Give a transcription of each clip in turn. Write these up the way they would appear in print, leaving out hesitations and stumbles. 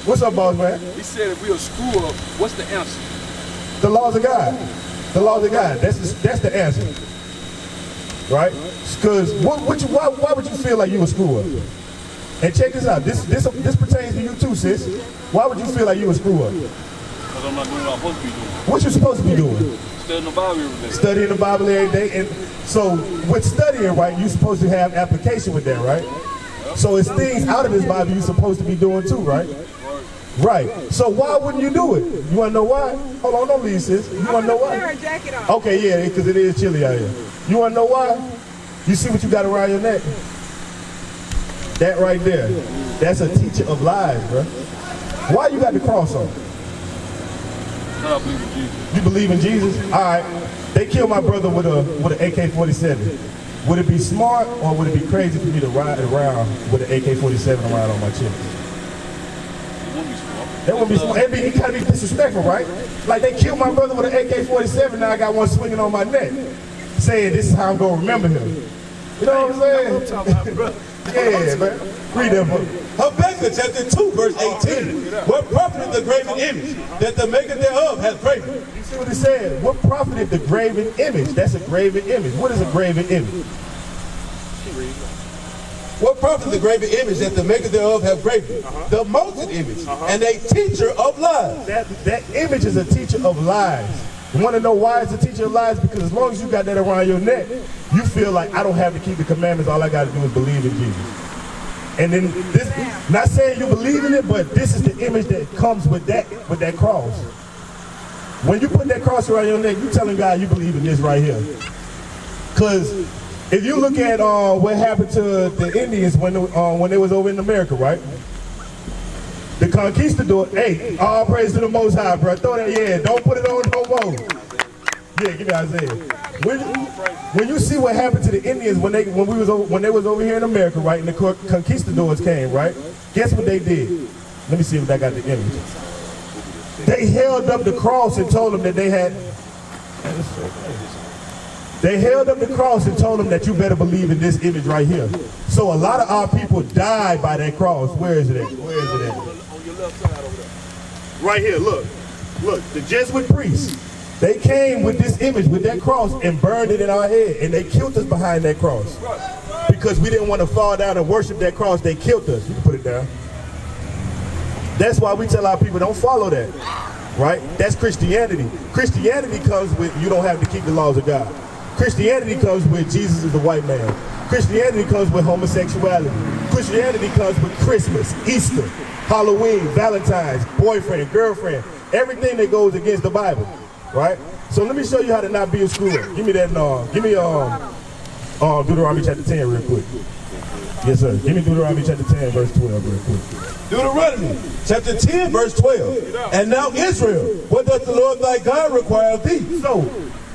What's up, boss man? He said if we'll screw up, what's the answer? The laws of God. The laws of God. That's the answer. Right? Because why would you feel like you a screw up? And check this out. This pertains to you too, sis. Why would you feel like you a screw up? Because I'm not doing what I'm supposed to be doing. What you supposed to be doing? Studying the Bible every day. Studying the Bible every day. And so with studying, right, you're supposed to have application with that, right? So it's things out of this Bible you're supposed to be doing too, right? Right. So why wouldn't you do it? You want to know why? Hold on, don't leave, sis. You want to know why? Her jacket off. Okay, yeah, because it is chilly out here. You want to know why? You see what you got around your neck? That right there. That's a teacher of lies, bro. Why you got the cross on? I believe in Jesus. You believe in Jesus? All right. They killed my brother with an AK-47. Would it be smart or would it be crazy for me to ride around with an AK-47 around on my chest? That wouldn't be smart. It kind of be disrespectful, right? Like they killed my brother with an AK-47, now I got one swinging on my neck, saying this is how I'm going to remember him. You know what I'm saying? Yeah, man. Read that book. Habakkuk chapter 2, verse 18. What profited the graven image that the maker thereof hath graven? You see what it said? What profited the graven image? That's a graven image. What is a graven image? What profited the graven image that the maker thereof hath graven? The molten image and a teacher of lies. That image is a teacher of lies. You want to know why it's a teacher of lies? Because as long as you got that around your neck, you feel like I don't have to keep the commandments. All I got to do is believe in Jesus. And then this, not saying you believe in it, but this is the image that comes with that cross. When you put that cross around your neck, you telling God you believe in this right here. Because if you look at what happened to the Indians when they was over in America, right? The conquistador, hey, all praise to the Most High, bro. Throw that, yeah, don't put it on no more. Yeah, give me Isaiah. When you see what happened to the Indians when they was over here in America, right, and the conquistadors came, right? Guess what they did? Let me see if I got the image. They held up the cross and told them that they had. They held up the cross and told them that you better believe in this image right here. So a lot of our people died by that cross. Where is it at? Where is it at? On your left side over there. Right here, look. Look, the Jesuit priests, they came with this image, with that cross, and burned it in our head. And they killed us behind that cross. Because we didn't want to fall down and worship that cross, they killed us. You can put it down. That's why we tell our people, don't follow that. Right? That's Christianity. Christianity comes with, you don't have to keep the laws of God. Christianity comes with Jesus is the white man. Christianity comes with homosexuality. Christianity comes with Christmas, Easter, Halloween, Valentine's, boyfriend, girlfriend, everything that goes against the Bible, right? So let me show you how to not be a screw up. Give me that, give me Deuteronomy chapter 10 real quick. Yes, sir. Give me Deuteronomy chapter 10, verse 12 real quick. Deuteronomy chapter 10, verse 12. And now Israel, what does the Lord thy God require of thee? So,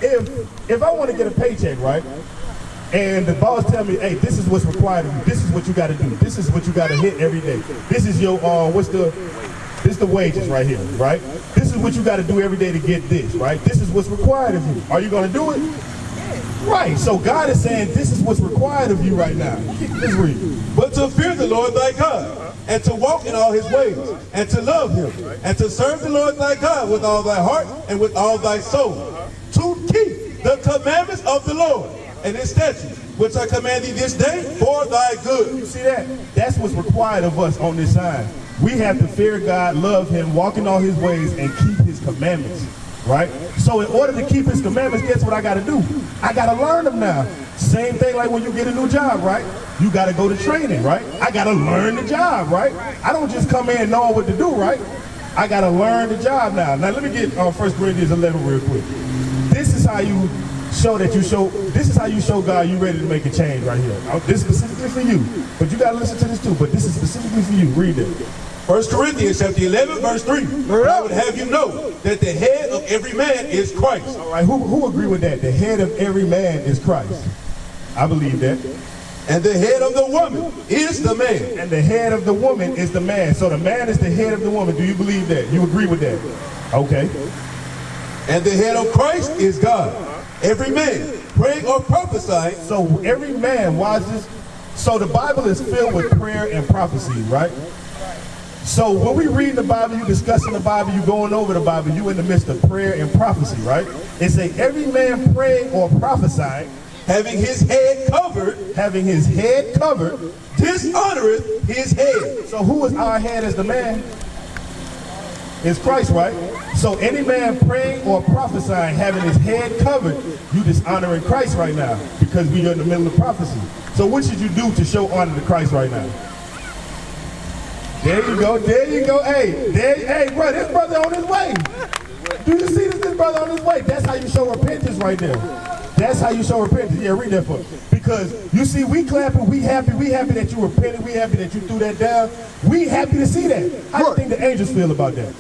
if I want to get a paycheck, right, and the boss tell me, hey, this is what's required of you, this is what you got to do, this is what you got to hit every day, this is your, this is the wages right here, right? This is what you got to do every day to get this, right? This is what's required of you. Are you going to do it? Right, so God is saying this is what's required of you right now. Let's read. But to fear the Lord thy God, and to walk in all his ways, and to love him, and to serve the Lord thy God with all thy heart and with all thy soul, to keep the commandments of the Lord and his statutes, which I command thee this day for thy good. You see that? That's what's required of us on this side. We have to fear God, love him, walk in all his ways, and keep his commandments, right? So in order to keep his commandments, guess what I got to do? I got to learn them now. Same thing like when you get a new job, right? You got to go to training, right? I got to learn the job, right? I don't just come in knowing what to do, right? I got to learn the job now. Now let me get 1 Corinthians 11 real quick. This is how you show that this is how you show God you ready to make a change right here. This is specifically for you, but you got to listen to this too, but this is specifically for you. Read it. 1 Corinthians chapter 11, verse 3. But I would have you know that the head of every man is Christ. All right, who agree with that? The head of every man is Christ. I believe that. And the head of the woman is the man. And the head of the woman is the man. So the man is the head of the woman. Do you believe that? You agree with that? Okay. And the head of Christ is God. Every man, praying or prophesying. So every man, why is this? So the Bible is filled with prayer and prophecy, right? So when we read the Bible, you discussing the Bible, you going over the Bible, you in the midst of prayer and prophecy, right? It say every man praying or prophesying, having his head covered, dishonoreth his head. So who is our head as the man? It's Christ, right? So any man praying or prophesying, having his head covered, you dishonoring Christ right now because we are in the middle of prophecy. So what should you do to show honor to Christ right now? There you go, there you go. Hey, bro, this brother on his way. Do you see this brother on his way? That's how you show repentance right there. That's how you show repentance. Yeah, read that for me. Because you see, we clapping, we happy that you repented, we happy that you threw that down. We happy to see that. How do you think the angels feel about that?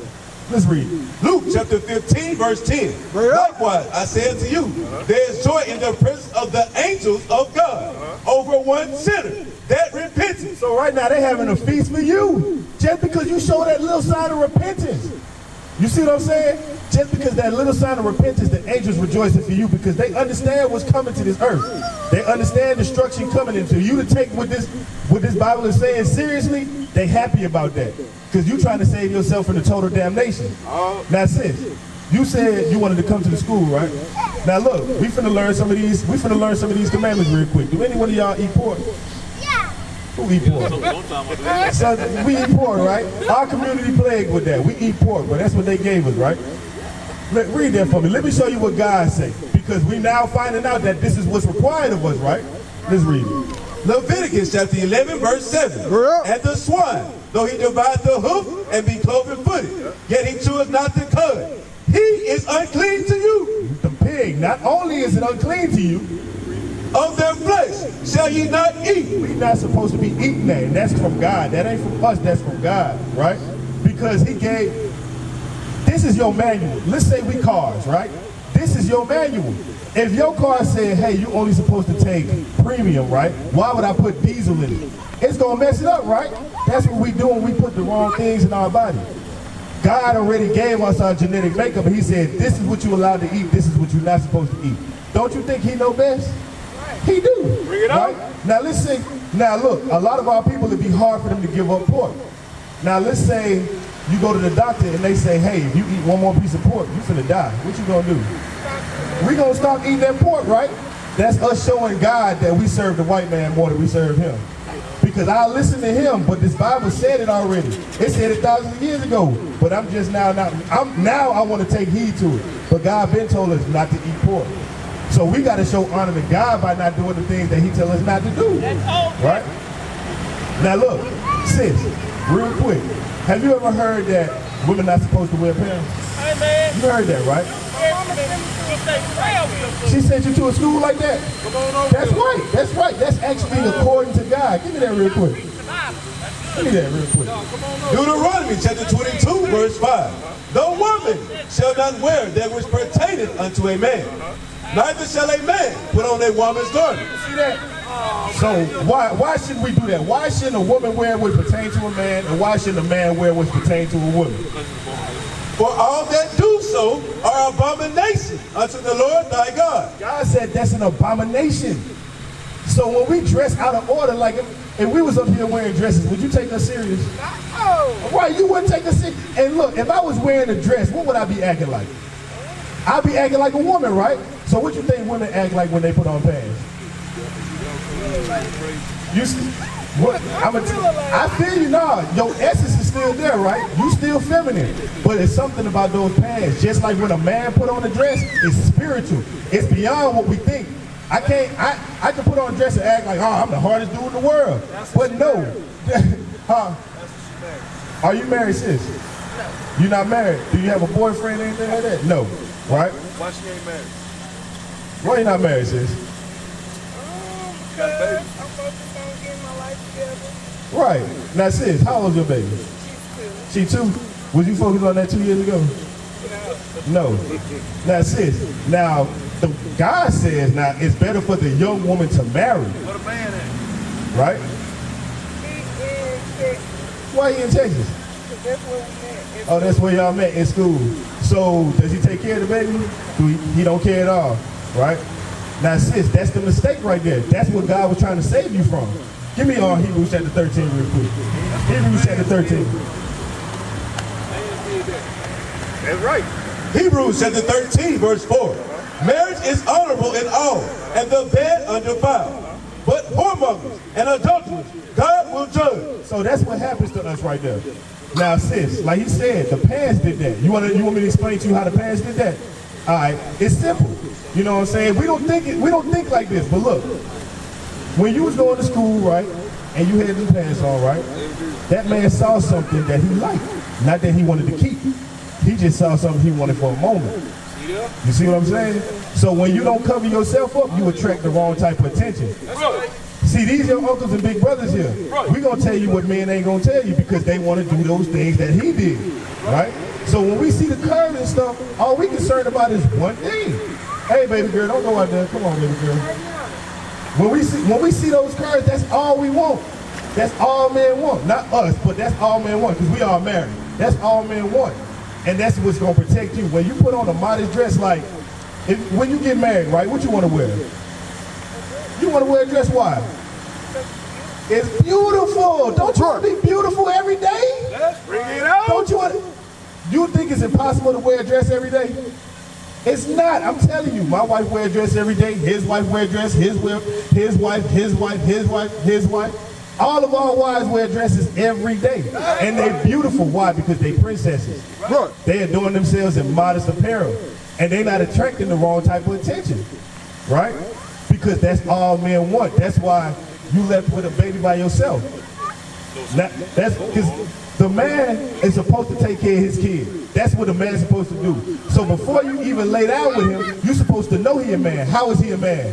Let's read. Luke chapter 15, verse 10. Likewise, I say unto you, there is joy in the presence of the angels of God over one sinner that repenteth. So right now they're having a feast for you, just because you show that little sign of repentance. You see what I'm saying? Just because that little sign of repentance, the angels rejoicing for you because they understand what's coming to this earth. They understand destruction coming into you. To take what this Bible is saying seriously, they happy about that. Because you trying to save yourself from the total damnation. Now sis, you said you wanted to come to the school, right? Now look, we finna learn some of these commandments real quick. Do any one of y'all eat pork? Who eat pork? So we eat pork, right? Our community plagued with that. We eat pork, but that's what they gave us, right? Read that for me. Let me show you what God said. Because we now finding out that this is what's required of us, right? Let's read it. Leviticus chapter 11, verse 7. And the swine, though he divide the hoof and be cloven footed, yet he cheweth not the cud. He is unclean to you. The pig, not only is it unclean to you, of their flesh shall ye not eat. We're not supposed to be eating that. And that's from God. That ain't from us, that's from God, right? Because he gave, this is your manual. Let's say we cars, right? This is your manual. If your car said, hey, you only supposed to take premium, right? Why would I put diesel in it? It's gonna mess it up, right? That's what we do when we put the wrong things in our body. God already gave us our genetic makeup, and he said, this is what you're allowed to eat, this is what you're not supposed to eat. Don't you think he know best? He do. Bring it right? out. Now let's say, now look, a lot of our people, it'd be hard for them to give up pork. Now let's say you go to the doctor and they say, hey, if you eat one more piece of pork, you finna die. What you gonna do? We gonna stop eating that pork, right? That's us showing God that we serve the white man more than we serve him. Because I listen to him, but this Bible said it already. It said it thousands of years ago. But I'm just now I want to take heed to it. But God been told us not to eat pork. So we got to show honor to God by not doing the things that he tells us not to do. Right? Now look, sis, real quick. Have you ever heard that women not supposed to wear pants? Hey man. You heard that, right? She sent you to a school like that? Come on over. That's right. That's right. That's actually according to God. Give me that real quick. Give me that real quick. Deuteronomy chapter 22, verse 5. The woman shall not wear that which pertaineth unto a man, neither shall a man put on a woman's garment. See that? So why shouldn't we do that? Why shouldn't a woman wear what pertains to a man, and why shouldn't a man wear what pertains to a woman? For all that do so are abomination unto the Lord thy God. God said that's an abomination. So when we dress out of order, like if we was up here wearing dresses, would you take us serious? Oh. Why you wouldn't take us serious? And look, if I was wearing a dress, what would I be acting like? I'd be acting like a woman, right? So what you think women act like when they put on pants? You see, what, I feel you now. Your essence is still there, right? You still feminine. But it's something about those pants. Just like when a man put on a dress, it's spiritual. It's beyond what we think. I can put on a dress and act like, oh, I'm the hardest dude in the world. But no. Huh? Are you married, sis? No. You're not married? Do you have a boyfriend or anything like that? No. Right? Why she ain't married? Why you not married, sis? Got a baby. I'm focused on getting my life together. Right. Now, sis, how old's your baby? She's 2. She 2? Was you focused on that 2 years ago? No. Now, sis, now, God says now it's better for the young woman to marry. What a man at? Right? He's in Texas. Why you in Texas? Because that's where we met. Oh, that's where y'all met in school. So, does he take care of the baby? He don't care at all, right? Now, sis, that's the mistake right there. That's what God was trying to save you from. Give me Hebrews chapter 13 real quick. Hebrews chapter 13. That's right. Hebrews chapter 13, verse 4. Marriage is honorable in all, and the bed undefiled. But whoremongers and adulterers, God will judge. So that's what happens to us right there. Now, sis, like he said, the past did that. You want me to explain to you how the past did that? All right, it's simple. You know what I'm saying? We don't think like this. But look, when you was going to school, right, and you had them pants on, right, that man saw something that he liked, not that he wanted to keep. He just saw something he wanted for a moment. You see what I'm saying? So when you don't cover yourself up, you attract the wrong type of attention. See, these your uncles and big brothers here. We're going to tell you what men ain't going to tell you because they want to do those things that he did, right? So when we see the curve and stuff, all we concerned about is one thing. Hey, baby girl, don't go out there. Come on, baby girl. When we see those curves, that's all we want. That's all men want. Not us, but that's all men want because we are married. That's all men want. And that's what's going to protect you. When you put on a modest dress, like, when you get married, right, what you want to wear? You want to wear a dress, why? It's beautiful. Don't you want to be beautiful every day? Let's bring it out. Don't you think it's impossible to wear a dress every day? It's not. I'm telling you, my wife wears a dress every day. His wife wears a dress. His wife. All of our wives wear dresses every day. And they're beautiful. Why? Because they're princesses. Right. They adorn themselves in modest apparel. And they're not attracting the wrong type of attention. Right? Because that's all men want. That's why you left with a baby by yourself. That's because the man is supposed to take care of his kid. That's what a man's supposed to do. So before you even lay down with him, you're supposed to know he a man. How is he a man?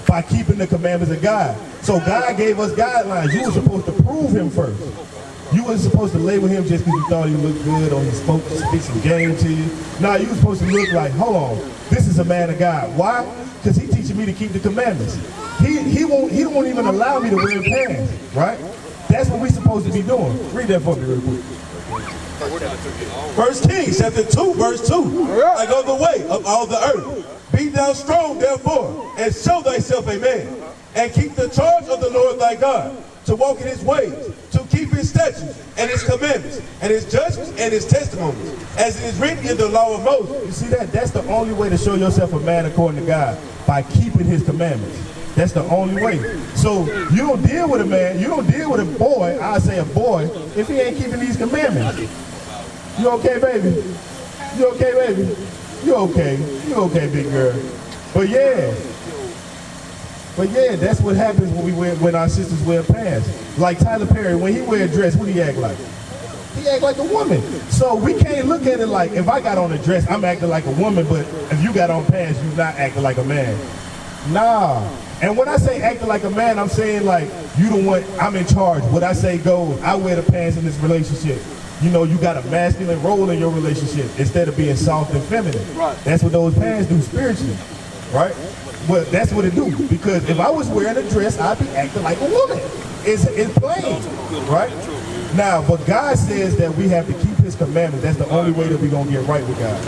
By keeping the commandments of God. So God gave us guidelines. You were supposed to prove him first. You weren't supposed to lay with him just because you thought he looked good or he spoke some game to you. No, you were supposed to look like, hold on, this is a man of God. Why? Because he's teaching me to keep the commandments. He won't even allow me to wear pants, right? That's what we're supposed to be doing. Read that for me real quick. 1 Kings chapter 2, verse 2. I go the way of all the earth. Be thou strong, therefore, and show thyself a man, and keep the charge of the Lord thy God, to walk in his ways, to keep his statutes, and his commandments, and his judgments, and his testimonies, as it is written in the law of Moses. You see that? That's the only way to show yourself a man according to God, by keeping his commandments. That's the only way. So you don't deal with a man, you don't deal with a boy, I say a boy, if he ain't keeping these commandments. You okay, baby? You okay, baby? You okay. You okay, big girl. But yeah, that's what happens when our sisters wear pants. Like Tyler Perry, when he wear a dress, what do he act like? He act like a woman. So we can't look at it like, if I got on a dress, I'm acting like a woman, but if you got on pants, you're not acting like a man. Nah. And when I say acting like a man, I'm saying like, you the one, I'm in charge. What I say goes. I wear the pants in this relationship. You know, you got a masculine role in your relationship instead of being soft and feminine. Right. That's what those pants do spiritually, right? Well, that's what it do. Because if I was wearing a dress, I'd be acting like a woman. It's plain, right? Now, but God says that we have to keep his commandments. That's the only way that we're going to get right with God.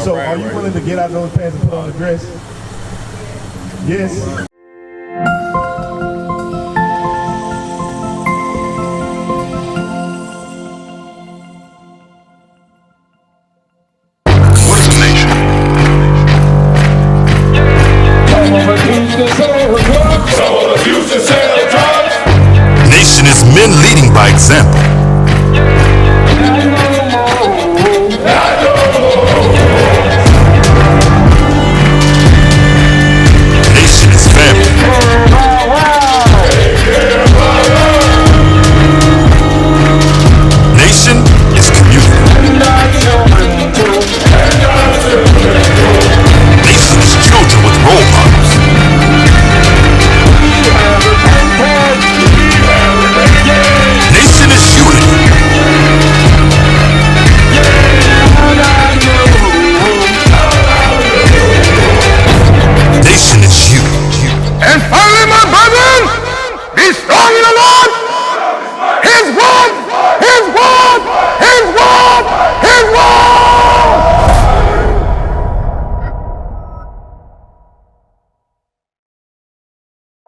So are you willing to get out of those pants and put on a dress? Yes.